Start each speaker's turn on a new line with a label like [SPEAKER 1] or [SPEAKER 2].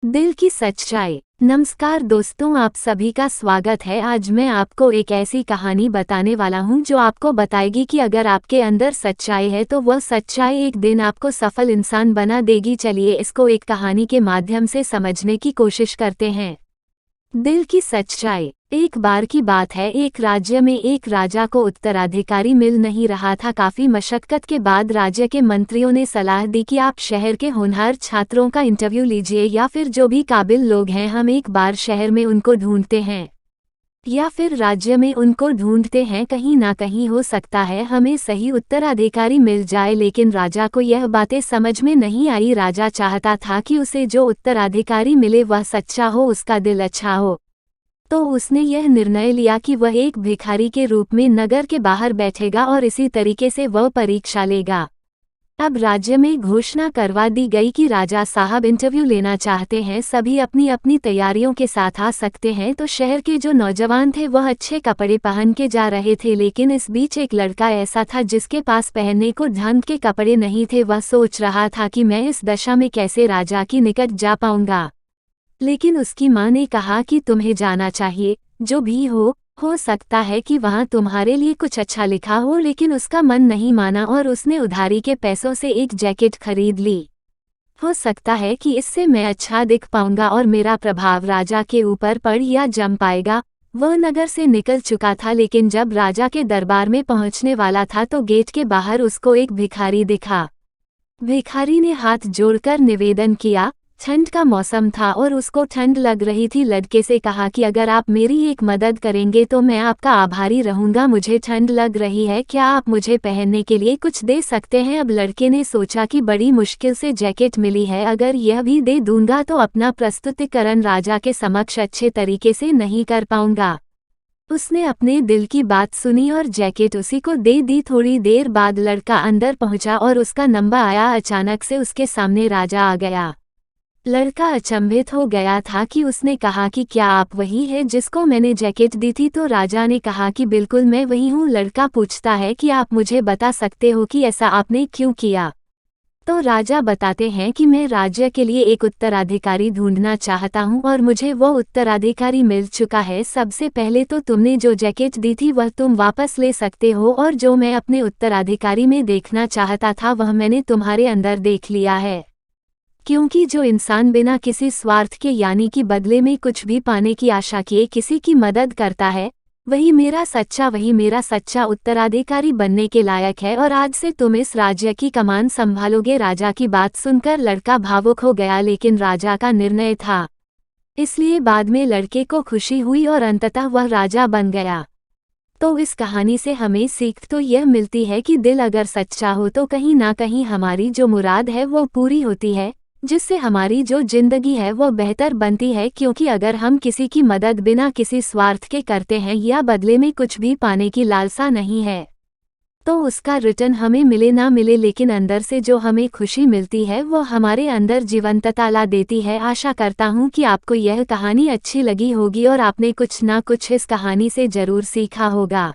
[SPEAKER 1] दिल की सच्चाई। नमस्कार दोस्तों, आप सभी का स्वागत है। आज मैं आपको एक ऐसी कहानी बताने वाला हूं जो आपको बताएगी कि अगर आपके अंदर सच्चाई है तो वह सच्चाई एक दिन आपको सफल इंसान बना देगी। चलिए इसको एक कहानी के माध्यम से समझने की कोशिश करते हैं। दिल की सच्चाई। एक बार की बात है, एक राज्य में एक राजा को उत्तराधिकारी मिल नहीं रहा था। काफी मशक्कत के बाद राज्य के मंत्रियों ने सलाह दी कि आप शहर के होनहार छात्रों का इंटरव्यू लीजिए, या फिर जो भी काबिल लोग हैं हम एक बार शहर में उनको ढूंढते हैं या फिर राज्य में उनको ढूंढते हैं। कहीं ना कहीं हो सकता है हमें सही उत्तराधिकारी मिल जाए। लेकिन राजा को यह बातें समझ में नहीं आई। राजा चाहता था कि उसे जो उत्तराधिकारी मिले वह सच्चा हो, उसका दिल अच्छा हो। तो उसने यह निर्णय लिया कि वह एक भिखारी के रूप में नगर के बाहर बैठेगा और इसी तरीके से वह परीक्षा लेगा। अब राज्य में घोषणा करवा दी गई कि राजा साहब इंटरव्यू लेना चाहते हैं, सभी अपनी अपनी तैयारियों के साथ आ सकते हैं। तो शहर के जो नौजवान थे वह अच्छे कपड़े पहन के जा रहे थे, लेकिन इस बीच एक लड़का ऐसा था जिसके पास पहनने को ढंग के कपड़े नहीं थे। वह सोच रहा था कि मैं इस दशा में कैसे राजा की निकट जा पाऊंगा। लेकिन उसकी माँ ने कहा कि तुम्हें जाना चाहिए, जो भी हो सकता है कि वहाँ तुम्हारे लिए कुछ अच्छा लिखा हो। लेकिन उसका मन नहीं माना और उसने उधारी के पैसों से एक जैकेट खरीद ली। हो सकता है कि इससे मैं अच्छा दिख पाऊंगा और मेरा प्रभाव राजा के ऊपर पड़ या जम पाएगा। वह नगर से निकल चुका था, लेकिन जब राजा के दरबार में पहुंचने वाला था तो गेट के बाहर उसको एक भिखारी दिखा। भिखारी ने हाथ जोड़कर निवेदन किया। ठंड का मौसम था और उसको ठंड लग रही थी। लड़के से कहा कि अगर आप मेरी एक मदद करेंगे तो मैं आपका आभारी रहूंगा। मुझे ठंड लग रही है, क्या आप मुझे पहनने के लिए कुछ दे सकते हैं? अब लड़के ने सोचा कि बड़ी मुश्किल से जैकेट मिली है, अगर यह भी दे दूंगा तो अपना प्रस्तुतिकरण राजा के समक्ष अच्छे तरीके से नहीं कर पाऊंगा। उसने अपने दिल की बात सुनी और जैकेट उसी को दे दी। थोड़ी देर बाद लड़का अंदर पहुंचा और उसका नंबर आया। अचानक से उसके सामने राजा आ गया। लड़का अचंभित हो गया था कि उसने कहा कि क्या आप वही है जिसको मैंने जैकेट दी थी? तो राजा ने कहा कि बिल्कुल मैं वही हूँ। लड़का पूछता है कि आप मुझे बता सकते हो कि ऐसा आपने क्यों किया? तो राजा बताते हैं कि मैं राज्य के लिए एक उत्तराधिकारी ढूंढना चाहता हूँ और मुझे वो उत्तराधिकारी मिल चुका है। सबसे पहले तो तुमने जो जैकेट दी थी वह तुम वापस ले सकते हो, और जो मैं अपने उत्तराधिकारी में देखना चाहता था वह मैंने तुम्हारे अंदर देख लिया है। क्योंकि जो इंसान बिना किसी स्वार्थ के यानी कि बदले में कुछ भी पाने की आशा किए किसी की मदद करता है, वही मेरा सच्चा उत्तराधिकारी बनने के लायक है। और आज से तुम इस राज्य की कमान संभालोगे। राजा की बात सुनकर लड़का भावुक हो गया, लेकिन राजा का निर्णय था, इसलिए बाद में लड़के को खुशी हुई और अंततः वह राजा बन गया। तो इस कहानी से हमें सीख तो यह मिलती है कि दिल अगर सच्चा हो तो कहीं ना कहीं हमारी जो मुराद है वो पूरी होती है, जिससे हमारी जो जिंदगी है वो बेहतर बनती है। क्योंकि अगर हम किसी की मदद बिना किसी स्वार्थ के करते हैं या बदले में कुछ भी पाने की लालसा नहीं है, तो उसका रिटर्न हमें मिले ना मिले, लेकिन अंदर से जो हमें खुशी मिलती है वो हमारे अंदर जीवंतता ला देती है। आशा करता हूँ कि आपको यह कहानी अच्छी लगी होगी और आपने कुछ ना कुछ इस कहानी से जरूर सीखा होगा।